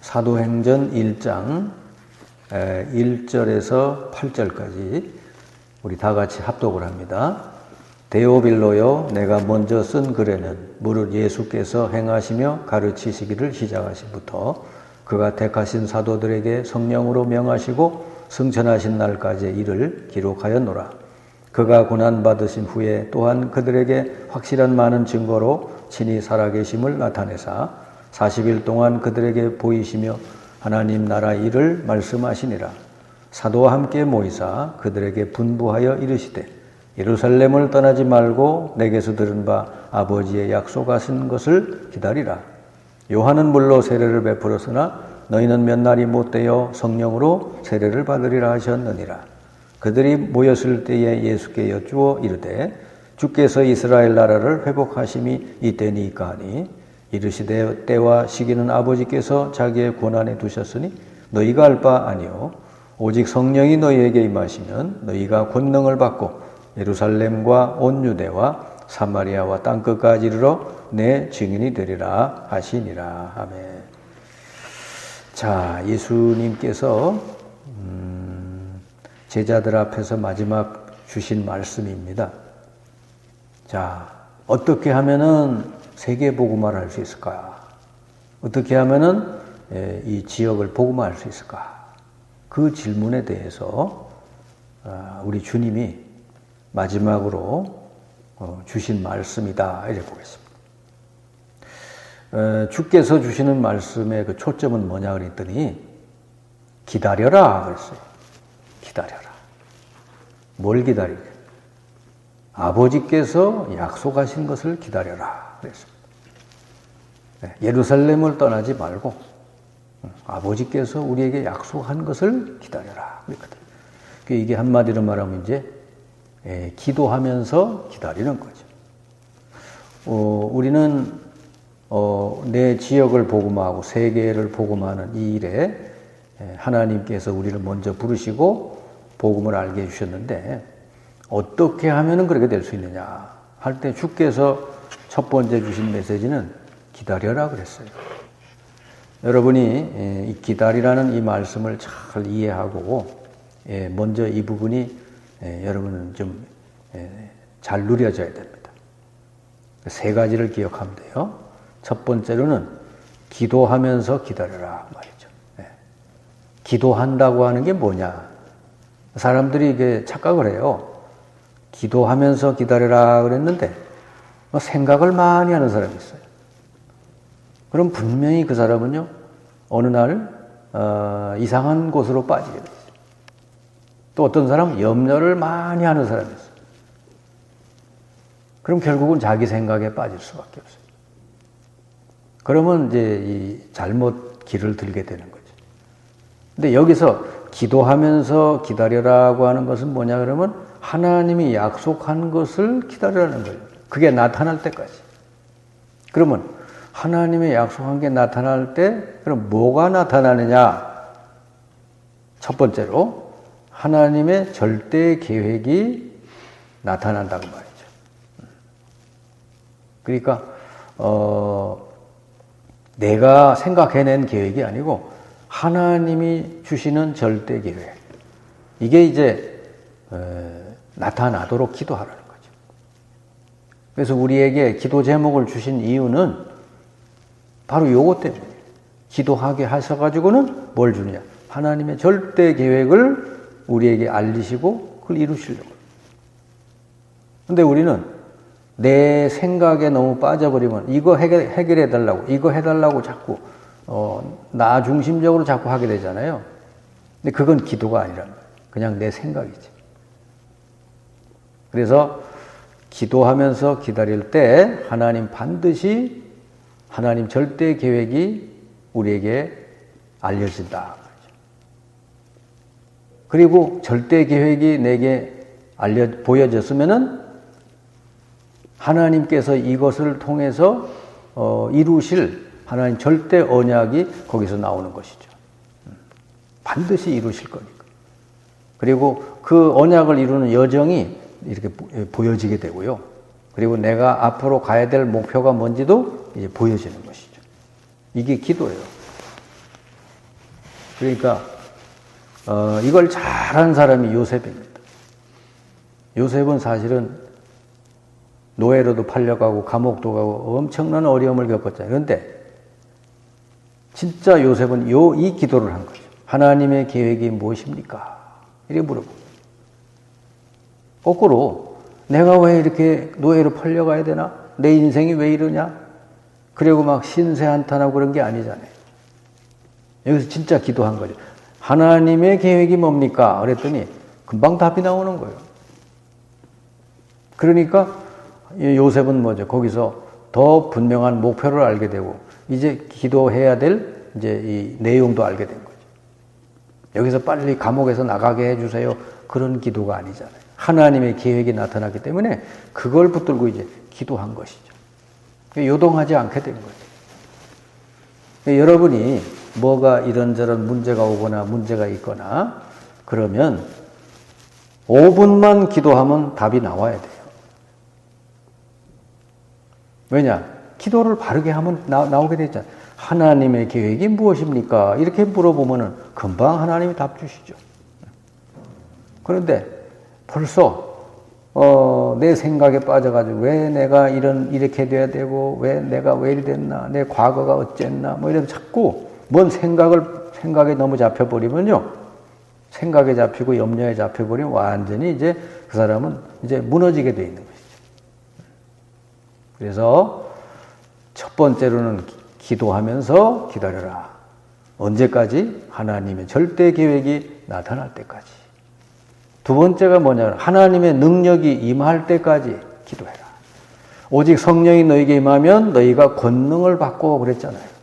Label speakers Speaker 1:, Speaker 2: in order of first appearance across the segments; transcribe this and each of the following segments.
Speaker 1: 사도행전 1장 1절에서 8절까지 우리 다 같이 합독을 합니다. 데오빌로여, 내가 먼저 쓴 글에는 무릇 예수께서 행하시며 가르치시기를 시작하신부터 그가 택하신 사도들에게 성령으로 명하시고 승천하신 날까지의 일을 기록하였노라. 그가 고난받으신 후에 또한 그들에게 확실한 많은 증거로 친히 살아계심을 나타내사 40일 동안 그들에게 보이시며 하나님 나라 일을 말씀하시니라. 사도와 함께 모이사 그들에게 분부하여 이르시되 예루살렘을 떠나지 말고 내게서 들은 바 아버지의 약속하신 것을 기다리라. 요한은 물로 세례를 베풀었으나 너희는 몇 날이 못되어 성령으로 세례를 받으리라 하셨느니라. 그들이 모였을 때에 예수께 여쭈어 이르되 주께서 이스라엘 나라를 회복하심이 이때니까 하니 이르시되 때와 시기는 아버지께서 자기의 권한에 두셨으니 너희가 알 바 아니요 오직 성령이 너희에게 임하시면 너희가 권능을 받고 예루살렘과 온 유대와 사마리아와 땅끝까지 이르러 내 증인이 되리라 하시니라. 아멘. 자, 예수님께서 제자들 앞에서 마지막 주신 말씀입니다. 자, 어떻게 하면은 세계 복음화를 할 수 있을까? 어떻게 하면은 이 지역을 복음화할 수 있을까? 그 질문에 대해서 우리 주님이 마지막으로 주신 말씀이다 이렇게 보겠습니다. 주께서 주시는 말씀의 그 초점은 뭐냐 그랬더니 기다려라 그랬어요. 기다려라. 뭘 기다리냐? 아버지께서 약속하신 것을 기다려라 그랬습니다. 예루살렘을 떠나지 말고 아버지께서 우리에게 약속한 것을 기다려라 그랬거든요. 이게 한마디로 말하면 이제 기도하면서 기다리는 거죠. 우리는 내 지역을 복음하고 세계를 복음하는 이 일에 하나님께서 우리를 먼저 부르시고 복음을 알게 해주셨는데 어떻게 하면 그렇게 될 수 있느냐 할 때 주께서 첫 번째 주신 메시지는 기다려라 그랬어요. 여러분이 이 기다리라는 이 말씀을 잘 이해하고 먼저 이 부분이 여러분은 좀 잘 누려져야 됩니다. 세 가지를 기억하면 돼요. 첫 번째로는 기도하면서 기다려라 말이죠. 기도한다고 하는 게 뭐냐? 사람들이 이게 착각을 해요. 기도하면서 기다려라 그랬는데 생각을 많이 하는 사람이 있어요. 그럼 분명히 그 사람은요 어느 날 이상한 곳으로 빠지게 돼요. 또 어떤 사람은 염려를 많이 하는 사람이 있어요. 그럼 결국은 자기 생각에 빠질 수밖에 없어요. 그러면 이제 이 잘못 길을 들게 되는 거죠. 근데 여기서 기도하면서 기다려라고 하는 것은 뭐냐 그러면 하나님이 약속한 것을 기다리라는 거예요. 그게 나타날 때까지. 그러면 하나님의 약속한 게 나타날 때 그럼 뭐가 나타나느냐? 첫 번째로 하나님의 절대 계획이 나타난다고 말이죠. 그러니까 내가 생각해낸 계획이 아니고 하나님이 주시는 절대 계획. 이게 이제 나타나도록 기도하라는 거죠. 그래서 우리에게 기도 제목을 주신 이유는 바로 요것 때문이에요. 기도하게 하셔가지고는 뭘 주느냐? 하나님의 절대 계획을 우리에게 알리시고 그걸 이루시려고. 근데 우리는 내 생각에 너무 빠져버리면 이거 해결해달라고, 이거 해달라고 자꾸 나 중심적으로 자꾸 하게 되잖아요. 근데 그건 기도가 아니라는 거예요. 그냥 내 생각이지. 그래서 기도하면서 기다릴 때 하나님 반드시 하나님 절대 계획이 우리에게 알려진다. 그리고 절대 계획이 내게 보여졌으면은 하나님께서 이것을 통해서 이루실 하나님 절대 언약이 거기서 나오는 것이죠. 반드시 이루실 거니까. 그리고 그 언약을 이루는 여정이 이렇게 보여지게 되고요. 그리고 내가 앞으로 가야 될 목표가 뭔지도 이제 보여지는 것이죠. 이게 기도예요. 그러니까 이걸 잘한 사람이 요셉입니다. 요셉은 사실은 노예로도 팔려가고 감옥도 가고 엄청난 어려움을 겪었잖아요. 그런데 진짜 요셉은 이 기도를 한 거죠. 하나님의 계획이 무엇입니까? 이렇게 물어보고. 거꾸로 내가 왜 이렇게 노예로 팔려가야 되나? 내 인생이 왜 이러냐? 그리고 막 신세한탄하고 그런 게 아니잖아요. 여기서 진짜 기도한 거죠. 하나님의 계획이 뭡니까? 그랬더니 금방 답이 나오는 거예요. 그러니까 요셉은 뭐죠? 거기서 더 분명한 목표를 알게 되고 이제 기도해야 될 이제 이 내용도 알게 된 거죠. 여기서 빨리 감옥에서 나가게 해주세요. 그런 기도가 아니잖아요. 하나님의 계획이 나타났기 때문에 그걸 붙들고 이제 기도한 것이죠. 요동하지 않게 된 거죠. 여러분이 뭐가 이런저런 문제가 오거나 문제가 있거나 그러면 5분만 기도하면 답이 나와야 돼요. 왜냐? 기도를 바르게 하면 나오게 되잖아요. 하나님의 계획이 무엇입니까? 이렇게 물어보면은 금방 하나님이 답 주시죠. 그런데 벌써 내 생각에 빠져가지고 왜 내가 이렇게 돼야 되고 왜 내가 왜 이리 됐나 내 과거가 어쨌나 뭐 이러면 자꾸 뭔 생각에 너무 잡혀버리면요. 생각에 잡히고 염려에 잡혀버리면 완전히 이제 그 사람은 이제 무너지게 돼 있는 것이죠. 그래서 첫 번째로는 기도하면서 기다려라. 언제까지? 하나님의 절대 계획이 나타날 때까지. 두 번째가 뭐냐면 하나님의 능력이 임할 때까지 기도해라. 오직 성령이 너에게 임하면 너희가 권능을 받고 그랬잖아요.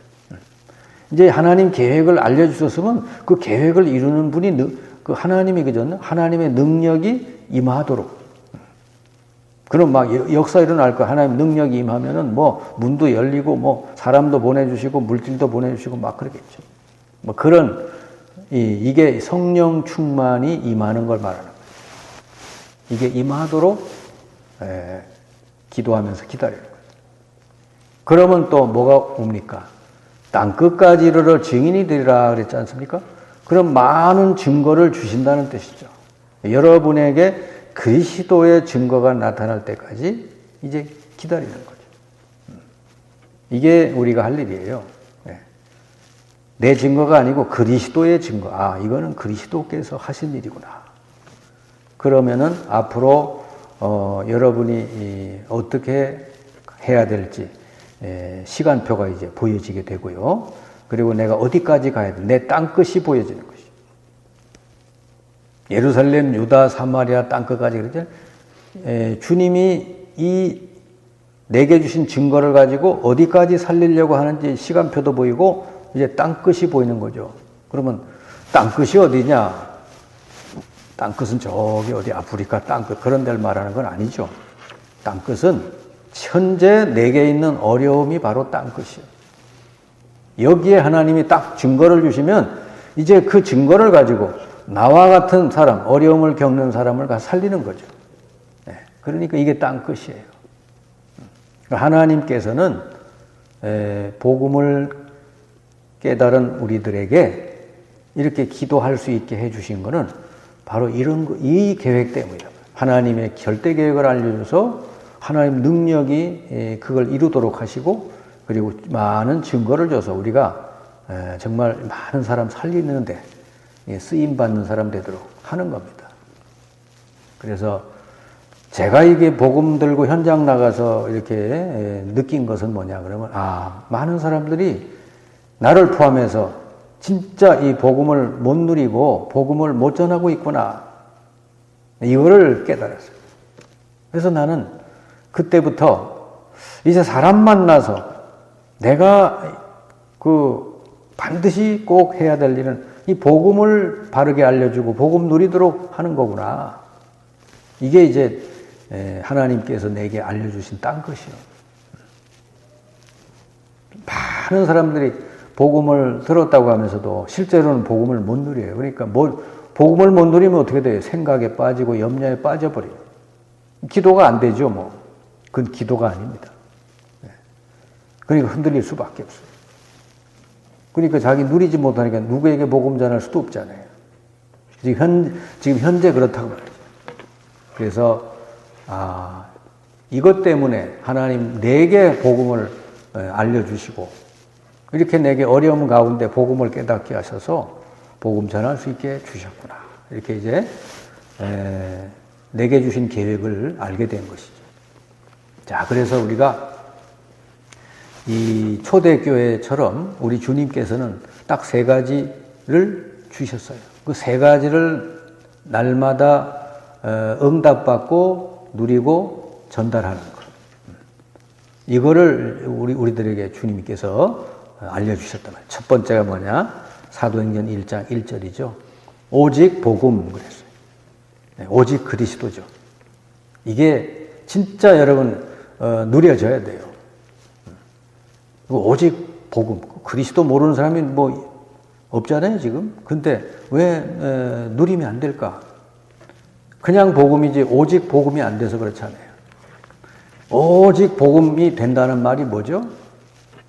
Speaker 1: 이제 하나님 계획을 알려주셨으면 그 계획을 이루는 분이 그 하나님이 그죠? 하나님의 능력이 임하도록. 그럼 막 역사 일어날 거 하나님 능력이 임하면은 뭐 문도 열리고 뭐 사람도 보내주시고 물질도 보내주시고 막 그러겠죠. 뭐 그런 이게 성령 충만이 임하는 걸 말하는 거예요. 이게 임하도록 기도하면서 기다리는 거예요. 그러면 또 뭐가 옵니까? 땅 끝까지 이르러 증인이 되리라 그랬지 않습니까? 그럼 많은 증거를 주신다는 뜻이죠. 여러분에게 그리스도의 증거가 나타날 때까지 이제 기다리는 거죠. 이게 우리가 할 일이에요. 내 증거가 아니고 그리스도의 증거. 아, 이거는 그리스도께서 하신 일이구나. 그러면은 앞으로 여러분이 어떻게 해야 될지 시간표가 이제 보여지게 되고요. 그리고 내가 어디까지 가야 돼? 내 땅끝이 보여지는 것이죠. 예루살렘, 유다, 사마리아 땅끝까지 그러죠. 주님이 내게 주신 증거를 가지고 어디까지 살리려고 하는지 시간표도 보이고 이제 땅끝이 보이는 거죠. 그러면 땅끝이 어디냐? 땅끝은 저기 어디 아프리카 땅끝 그런 데를 말하는 건 아니죠. 땅끝은 현재 내게 있는 어려움이 바로 땅끝이에요. 여기에 하나님이 딱 증거를 주시면 이제 그 증거를 가지고 나와 같은 사람, 어려움을 겪는 사람을 가 살리는 거죠. 그러니까 이게 땅끝이에요. 하나님께서는 복음을 깨달은 우리들에게 이렇게 기도할 수 있게 해주신 것은 바로 이 계획 때문이다. 하나님의 절대 계획을 알려줘서 하나님 능력이 그걸 이루도록 하시고 그리고 많은 증거를 줘서 우리가 정말 많은 사람 살리는데 쓰임받는 사람 되도록 하는 겁니다. 그래서 제가 이게 복음 들고 현장 나가서 이렇게 느낀 것은 뭐냐 그러면 많은 사람들이 나를 포함해서 진짜 이 복음을 못 누리고 복음을 못 전하고 있구나. 이거를 깨달았어요. 그래서 나는 그때부터 이제 사람 만나서 내가 반드시 꼭 해야 될 일은 이 복음을 바르게 알려주고 복음 누리도록 하는 거구나. 이게 이제 하나님께서 내게 알려주신 땅끝이요. 많은 사람들이 복음을 들었다고 하면서도 실제로는 복음을 못 누려요. 그러니까 복음을 못 누리면 어떻게 돼요? 생각에 빠지고 염려에 빠져버려요. 기도가 안 되죠, 뭐. 그건 기도가 아닙니다. 그러니까 흔들릴 수밖에 없어요. 그러니까 자기 누리지 못하니까 누구에게 복음 전할 수도 없잖아요. 지금 현재 그렇다고 말이죠. 그래서 이것 때문에 하나님 내게 복음을 알려주시고 이렇게 내게 어려움 가운데 복음을 깨닫게 하셔서 복음 전할 수 있게 주셨구나. 이렇게 이제 내게 주신 계획을 알게 된 것이죠. 자, 그래서 우리가 이 초대교회처럼 우리 주님께서는 딱 3가지를 주셨어요. 그 3가지를 날마다 응답받고 누리고 전달하는 것. 이거를 우리들에게 주님께서 알려주셨단 말이에요. 첫 번째가 뭐냐? 사도행전 1장 1절이죠. 오직 복음 그랬어요. 오직 그리스도죠. 이게 진짜 여러분 누려져야 돼요. 오직 복음. 그리스도 모르는 사람이 뭐 없잖아요, 지금. 근데 왜 누리면 안 될까? 그냥 복음이지 오직 복음이 안 돼서 그렇잖아요. 오직 복음이 된다는 말이 뭐죠?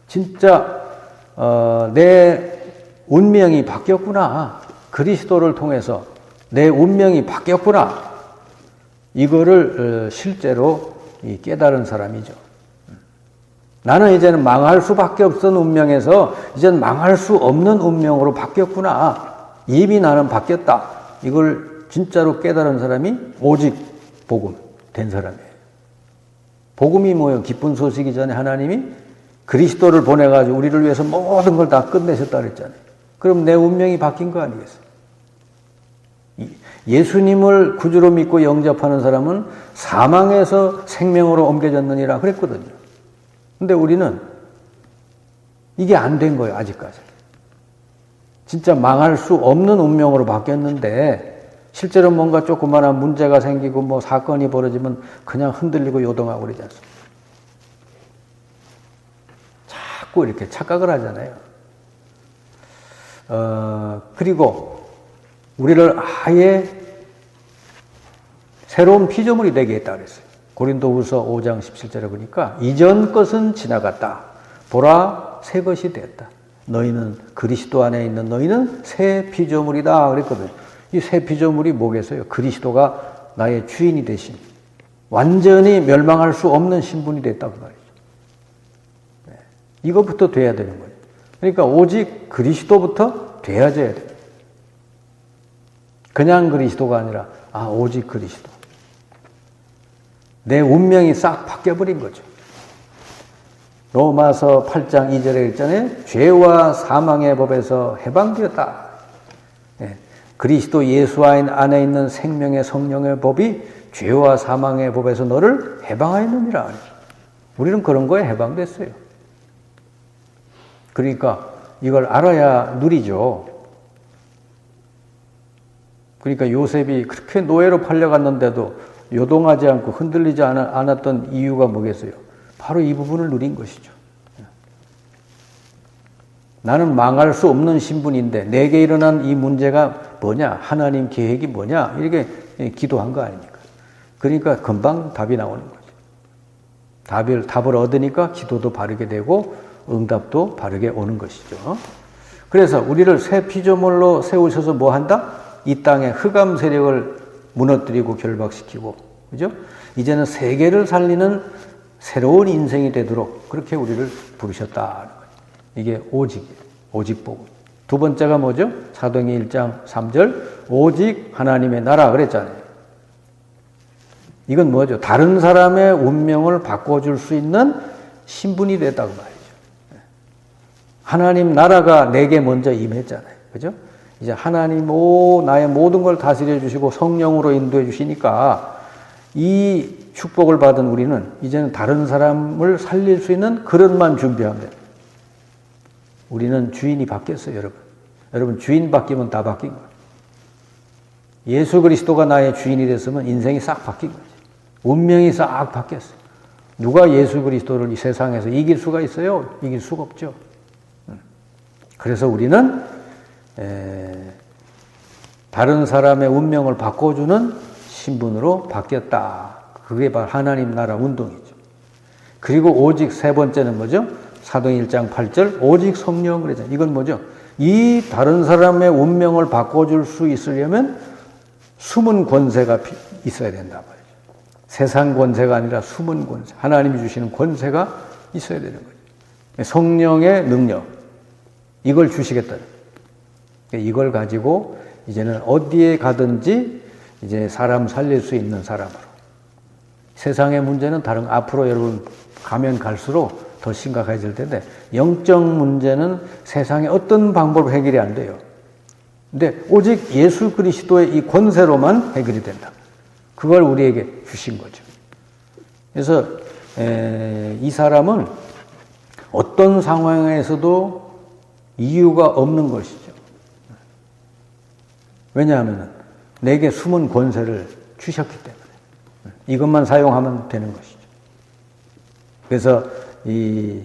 Speaker 1: 진짜 내 운명이 바뀌었구나. 그리스도를 통해서 내 운명이 바뀌었구나. 이거를 실제로 깨달은 사람이죠. 나는 이제는 망할 수밖에 없던 운명에서 이제는 망할 수 없는 운명으로 바뀌었구나. 이미 나는 바뀌었다. 이걸 진짜로 깨달은 사람이 오직 복음 된 사람이에요. 복음이 뭐예요? 기쁜 소식이 전에 하나님이 그리스도를 보내가지고 우리를 위해서 모든 걸 다 끝내셨다 그랬잖아요. 그럼 내 운명이 바뀐 거 아니겠어요? 예수님을 구주로 믿고 영접하는 사람은 사망에서 생명으로 옮겨졌느니라 그랬거든요. 근데 우리는 이게 안 된 거예요, 아직까지. 진짜 망할 수 없는 운명으로 바뀌었는데, 실제로 뭔가 조그마한 문제가 생기고 뭐 사건이 벌어지면 그냥 흔들리고 요동하고 그러지 않습니까? 자꾸 이렇게 착각을 하잖아요. 그리고 우리를 아예 새로운 피조물이 되게 했다 그랬어요. 고린도후서 5장 17절에 보니까 이전 것은 지나갔다. 보라 새 것이 됐다. 너희는 그리스도 안에 있는 너희는 새 피조물이다 그랬거든요. 이 새 피조물이 뭐겠어요? 그리스도가 나의 주인이 되신 완전히 멸망할 수 없는 신분이 됐다고 말이죠. 네. 이것부터 돼야 되는 거예요. 그러니까 오직 그리스도부터 되어져야 돼요. 그냥 그리스도가 아니라 오직 그리스도. 내 운명이 싹 바뀌어버린 거죠. 로마서 8장 2절에 있잖아요. 죄와 사망의 법에서 해방되었다. 네. 그리스도 예수 안에 있는 생명의 성령의 법이 죄와 사망의 법에서 너를 해방하였느니라. 우리는 그런 거에 해방됐어요. 그러니까 이걸 알아야 누리죠. 그러니까 요셉이 그렇게 노예로 팔려갔는데도 요동하지 않고 흔들리지 않았던 이유가 뭐겠어요? 바로 이 부분을 누린 것이죠. 나는 망할 수 없는 신분인데 내게 일어난 이 문제가 뭐냐? 하나님 계획이 뭐냐? 이렇게 기도한 거 아닙니까? 그러니까 금방 답이 나오는 거죠. 답을 얻으니까 기도도 바르게 되고 응답도 바르게 오는 것이죠. 그래서 우리를 새 피조물로 세우셔서 뭐 한다? 이 땅의 흑암 세력을 무너뜨리고 결박시키고, 그죠? 이제는 세계를 살리는 새로운 인생이 되도록 그렇게 우리를 부르셨다는 거예요. 이게 오직 복음. 두 번째가 뭐죠? 사도행전 1장 3절 오직 하나님의 나라 그랬잖아요. 이건 뭐죠? 다른 사람의 운명을 바꿔줄 수 있는 신분이 됐다고 말이죠. 하나님 나라가 내게 먼저 임했잖아요. 그죠? 이제 하나님 나의 모든 걸 다스려 주시고 성령으로 인도해 주시니까 이 축복을 받은 우리는 이제는 다른 사람을 살릴 수 있는 그릇만 준비하면 돼요. 우리는 주인이 바뀌었어요, 여러분. 여러분 주인 바뀌면 다 바뀐 거예요. 예수 그리스도가 나의 주인이 됐으면 인생이 싹 바뀐 거죠. 운명이 싹 바뀌었어요. 누가 예수 그리스도를 이 세상에서 이길 수가 있어요? 이길 수가 없죠. 그래서 우리는 다른 사람의 운명을 바꿔주는 신분으로 바뀌었다. 그게 바로 하나님 나라 운동이죠. 그리고 오직 세 번째는 뭐죠? 사도행 1장 8절 오직 성령 그러잖아요. 이건 뭐죠? 이 다른 사람의 운명을 바꿔줄 수 있으려면 숨은 권세가 있어야 된다 말이죠. 세상 권세가 아니라 숨은 권세, 하나님이 주시는 권세가 있어야 되는 거죠. 성령의 능력, 이걸 주시겠다. 이걸 가지고 이제는 어디에 가든지 이제 사람 살릴 수 있는 사람으로. 세상의 문제는 다른, 앞으로 여러분 가면 갈수록 더 심각해질 텐데, 영적 문제는 세상의 어떤 방법으로 해결이 안 돼요. 근데 오직 예수 그리스도의 이 권세로만 해결이 된다. 그걸 우리에게 주신 거죠. 그래서 이 사람은 어떤 상황에서도 이유가 없는 것이죠. 왜냐하면 내게 숨은 권세를 주셨기 때문에 이것만 사용하면 되는 것이죠. 그래서 이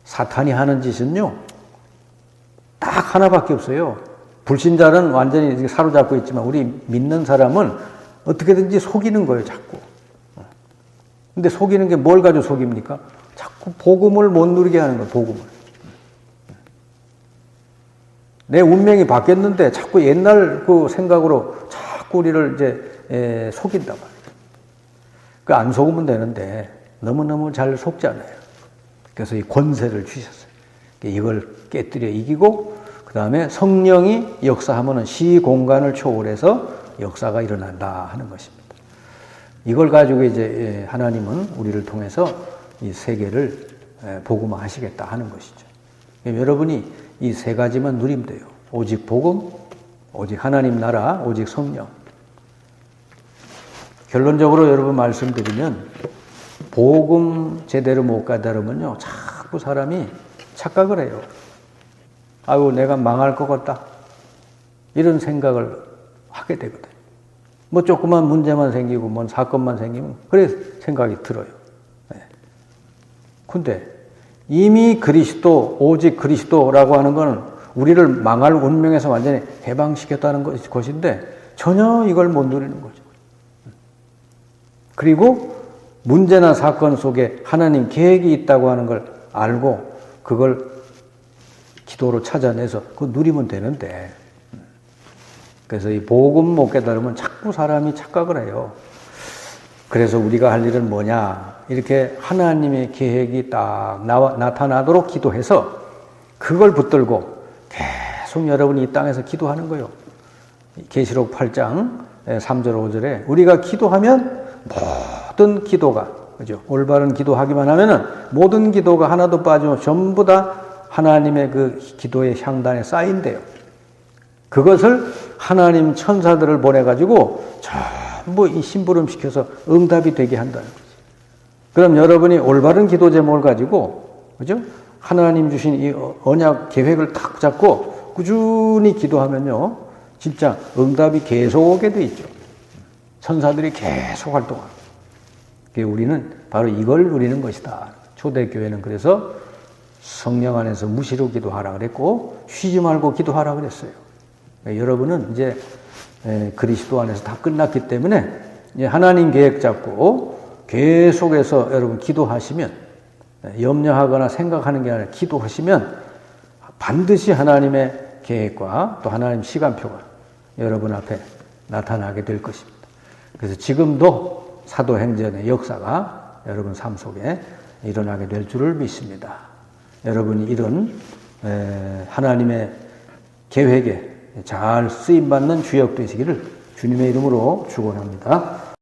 Speaker 1: 사탄이 하는 짓은요, 딱 하나밖에 없어요. 불신자는 완전히 사로잡고 있지만 우리 믿는 사람은 어떻게든지 속이는 거예요, 자꾸. 근데 속이는 게 뭘 가지고 속입니까? 자꾸 복음을 못 누리게 하는 거예요, 복음을. 내 운명이 바뀌었는데 자꾸 옛날 그 생각으로 자꾸 우리를 이제 속인단 말이에요. 그 안 속으면 되는데 너무너무 잘 속잖아요. 그래서 이 권세를 주셨어요. 이걸 깨뜨려 이기고 그 다음에 성령이 역사하면은 시공간을 초월해서 역사가 일어난다 하는 것입니다. 이걸 가지고 이제 하나님은 우리를 통해서 이 세계를 복음화하시겠다 하는 것이죠. 여러분이 이 세 가지만 누리면 돼요. 오직 복음, 오직 하나님 나라, 오직 성령. 결론적으로 여러분 말씀드리면 복음 제대로 못 깨달으면요, 자꾸 사람이 착각을 해요. 아유, 내가 망할 것 같다. 이런 생각을 하게 되거든요. 뭐 조그만 문제만 생기고, 뭔 사건만 생기면, 그래 생각이 들어요. 네. 근데 이미 그리스도, 오직 그리스도라고 하는 것은 우리를 망할 운명에서 완전히 해방시켰다는 것인데 전혀 이걸 못 누리는 거죠. 그리고 문제나 사건 속에 하나님 계획이 있다고 하는 걸 알고 그걸 기도로 찾아내서 그거 누리면 되는데, 그래서 이 복음 못 깨달으면 자꾸 사람이 착각을 해요. 그래서 우리가 할 일은 뭐냐, 이렇게 하나님의 계획이 딱 나타나도록 기도해서 그걸 붙들고 계속 여러분이 이 땅에서 기도하는 거예요. 계시록 8장 3절 5절에 우리가 기도하면 모든 기도가, 그죠? 올바른 기도하기만 하면은 모든 기도가 하나도 빠지고 전부 다 하나님의 그 기도의 향단에 쌓인대요. 그것을 하나님 천사들을 보내가지고 전부 이 심부름시켜서 응답이 되게 한다는 거죠. 그럼 여러분이 올바른 기도 제목을 가지고, 그죠? 하나님 주신 이 언약 계획을 딱 잡고 꾸준히 기도하면요, 진짜 응답이 계속 오게 돼 있죠. 천사들이 계속 활동하고. 우리는 바로 이걸 누리는 것이다. 초대교회는 그래서 성령 안에서 무시로 기도하라 그랬고, 쉬지 말고 기도하라 그랬어요. 여러분은 이제 그리스도 안에서 다 끝났기 때문에 이제 하나님 계획 잡고 계속해서 여러분 기도하시면, 염려하거나 생각하는 게 아니라 기도하시면 반드시 하나님의 계획과 또 하나님 시간표가 여러분 앞에 나타나게 될 것입니다. 그래서 지금도 사도행전의 역사가 여러분 삶 속에 일어나게 될 줄을 믿습니다. 여러분이 이런 하나님의 계획에 잘 쓰임받는 주역 되시기를 주님의 이름으로 축원합니다.